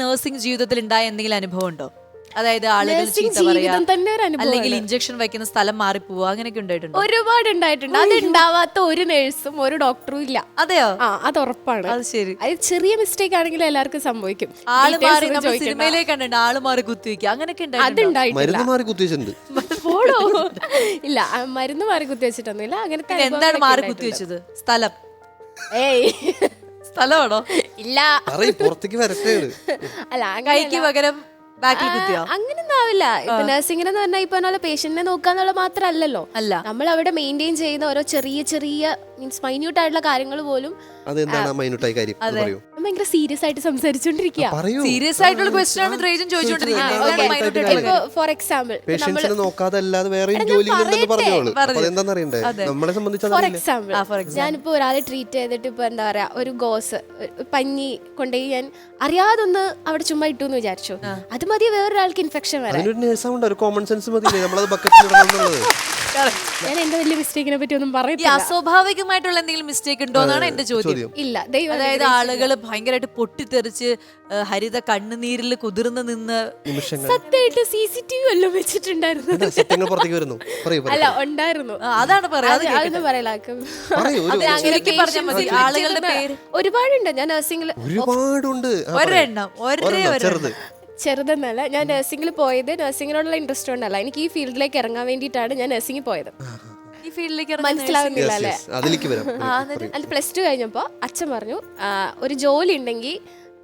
Nursing ജീവിതത്തിൽ ഉണ്ടായ എന്തെങ്കിലും അനുഭവം ഉണ്ടോ? അതായത് ആളുകൾ ചീത്ത പറയാ, അല്ലെങ്കിൽ ഇഞ്ചക്ഷൻ വയ്ക്കുന്ന സ്ഥലം മാറിപ്പോവുക, അങ്ങനെയൊക്കെ ഉണ്ടായിട്ടുണ്ടോ? ഒരുപാട് ഉണ്ടായിട്ടുണ്ട്. അത് ഉണ്ടാവാത്ത ഒരു നഴ്സും ഒരു ഡോക്ടറും ഇല്ല. അതെയോ? അത് ഉറപ്പാണ്. അത് ശരി. അത് ചെറിയ മിസ്റ്റേക്ക് ആണെങ്കിലും എല്ലാവർക്കും സംഭവിക്കും. ആള് മാറി, നമ്മൾ സിനിമയിലേക്ക് കണ്ടിട്ടുണ്ട്, ആള് മാറി കുത്തിവെക്കുക, അങ്ങനെയൊക്കെ അതുണ്ടായിട്ടില്ല. പോടോ. ഇല്ല, മരുന്ന് മാറി കുത്തിവെച്ചിട്ടൊന്നുമില്ല. അങ്ങനത്തെ എന്താണ് മാറി കുത്തിവെച്ചത്? സ്ഥലം? ഏയ് സ്ഥലമാണോ? ഇല്ല. അല്ല, കൈക്ക് പകരം ബാക്കിൽ കുത്തിയോ? അങ്ങനൊന്നും ആവില്ല. ഇപ്പൊ നഴ്സിംഗിന് എന്ന് പറഞ്ഞാൽ ഇപ്പൊ പേഷ്യന്റിനെ നോക്കാന്നുള്ള മാത്രമല്ലല്ലോ. അല്ല, നമ്മൾ അവിടെ മെയിൻറ്റെയിൻ ചെയ്യുന്ന ഓരോ ചെറിയ ചെറിയ മീൻസ് മൈന്യൂട്ട് ആയിട്ടുള്ള കാര്യങ്ങൾ പോലും ഭയങ്കര സീരിയസ് ആയിട്ട് സംസാരിച്ചോണ്ടിരിക്കുക. സീരിയസ് ആയിട്ടുള്ള ക്വസ്റ്റ്യൻ ആണ് ത്രേജൻ ചോദിച്ചോണ്ടിരിക്കുന്നത്. ഫോർ എക്സാമ്പിൾ, ഫോർ എക്സാമ്പിൾ ഞാനിപ്പോ ഒരാളെ ട്രീറ്റ് ചെയ്തിട്ട് ഇപ്പൊ എന്താ പറയാ, ഒരു ഗോസ് പഞ്ഞി കൊണ്ടുപോയി ഞാൻ അറിയാതൊന്ന് അവിടെ ചുമ്മാ ഇട്ടു എന്ന് വിചാരിച്ചു, അത് മതി വേറൊരാൾക്ക് ഇൻഫെക്ഷൻ വരാൻ. ഞാൻ എന്റെ വലിയ മിസ്റ്റേക്കിനെ പറ്റി ഒന്നും പറയില്ല. അസ്വാഭാവികമായിട്ടുള്ള എന്തെങ്കിലും മിസ്റ്റേക്ക് ഉണ്ടോ എന്നാണ് എന്റെ ചോദ്യം. ഇല്ല, അതായത് ആളുകൾ ഭയങ്കരമായിട്ട് പൊട്ടിത്തെറിച്ച് ഹരിത കണ്ണുനീരിൽ കുതിർന്ന് നിന്ന് സത്യമായിട്ട് CCTV വല്ലതും വെച്ചിട്ടുണ്ടായിരുന്നു. അല്ല, ഉണ്ടായിരുന്നു. അതാണ് പറയാതെ ആളുകളുടെ പേര് ഒരുപാടുണ്ട്. ഞാൻ നഴ്സിംഗിൽ ഒരെണ്ണം ചെറുതെന്നല്ല, ഞാൻ നഴ്സിംഗിൽ പോയത് നഴ്സിംഗിനോടുള്ള ഇൻട്രസ്റ്റ് കൊണ്ടല്ല, എനിക്ക് ഈ ഫീൽഡിലേക്ക് ഇറങ്ങാൻ വേണ്ടിയിട്ടാണ് ഞാൻ നഴ്സിംഗിൽ പോയത്. ഈ ഫീൽഡിലേക്ക് മനസ്സിലാവുന്നില്ല അല്ലേ? അത് +2 കഴിഞ്ഞപ്പോൾ അച്ഛൻ പറഞ്ഞു, ഒരു ജോലി ഉണ്ടെങ്കിൽ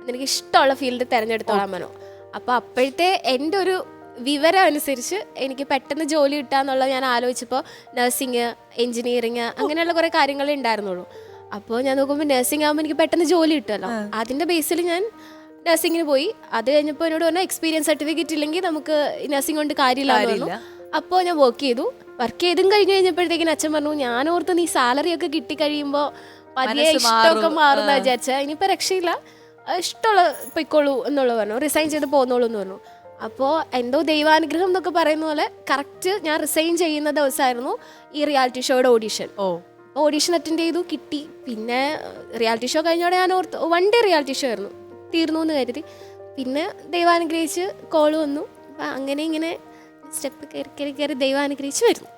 നിനക്ക് ഇഷ്ടമുള്ള ഫീൽഡ് തിരഞ്ഞെടുത്തോളാൻ പറഞ്ഞു. അപ്പോൾ അപ്പോഴത്തെ എൻ്റെ ഒരു വിവരം അനുസരിച്ച് എനിക്ക് പെട്ടെന്ന് ജോലി കിട്ടാന്നുള്ളത് ഞാൻ ആലോചിച്ചപ്പോൾ നഴ്സിംഗ്, എഞ്ചിനീയറിങ് അങ്ങനെയുള്ള കുറേ കാര്യങ്ങളേ ഉണ്ടായിരുന്നുള്ളൂ. അപ്പോൾ ഞാൻ നോക്കുമ്പോൾ നഴ്സിംഗ് ആകുമ്പോൾ എനിക്ക് പെട്ടെന്ന് ജോലി കിട്ടുമല്ലോ. അതിൻ്റെ ബേസിൽ ഞാൻ നഴ്സിംഗിന് പോയി. അത് കഴിഞ്ഞപ്പോൾ എന്നോട് പറഞ്ഞാൽ എക്സ്പീരിയൻസ് സർട്ടിഫിക്കറ്റ് ഇല്ലെങ്കിൽ നമുക്ക് നഴ്സിംഗ് കൊണ്ട് കാര്യമില്ല. അപ്പോൾ ഞാൻ വർക്ക് ചെയ്തും കഴിഞ്ഞപ്പോഴത്തേക്കിന് അച്ഛൻ പറഞ്ഞു, ഞാനോർത്ത് നീ സാലറി ഒക്കെ കിട്ടി കഴിയുമ്പോൾ പതിയെ ഇഷ്ടമൊക്കെ മാറുന്ന വിചാരിച്ചാൽ ഇനിയിപ്പോൾ രക്ഷയില്ല, ഇഷ്ടമുള്ള പൊയ്ക്കോളൂ എന്നുള്ളത് പറഞ്ഞു. റിസൈൻ ചെയ്ത് പോന്നോളൂ എന്ന് പറഞ്ഞു. അപ്പോൾ എന്തോ ദൈവാനുഗ്രഹം എന്നൊക്കെ പറയുന്ന പോലെ കറക്റ്റ് ഞാൻ റിസൈൻ ചെയ്യുന്ന ദിവസമായിരുന്നു ഈ റിയാലിറ്റി ഷോയുടെ ഓഡീഷൻ അറ്റൻഡ് ചെയ്തു, കിട്ടി. പിന്നെ റിയാലിറ്റി ഷോ കഴിഞ്ഞോടെ ഞാൻ ഓർത്ത് 1 ഡേ റിയാലിറ്റി ഷോ ആയിരുന്നു, തീർന്നു എന്ന് കരുതി. പിന്നെ ദൈവാനുഗ്രഹിച്ച് കോള് വന്നു. അപ്പം അങ്ങനെ ഇങ്ങനെ സ്റ്റെപ്പ് കയറി ദൈവാനുഗ്രഹിച്ച് വരുന്നു.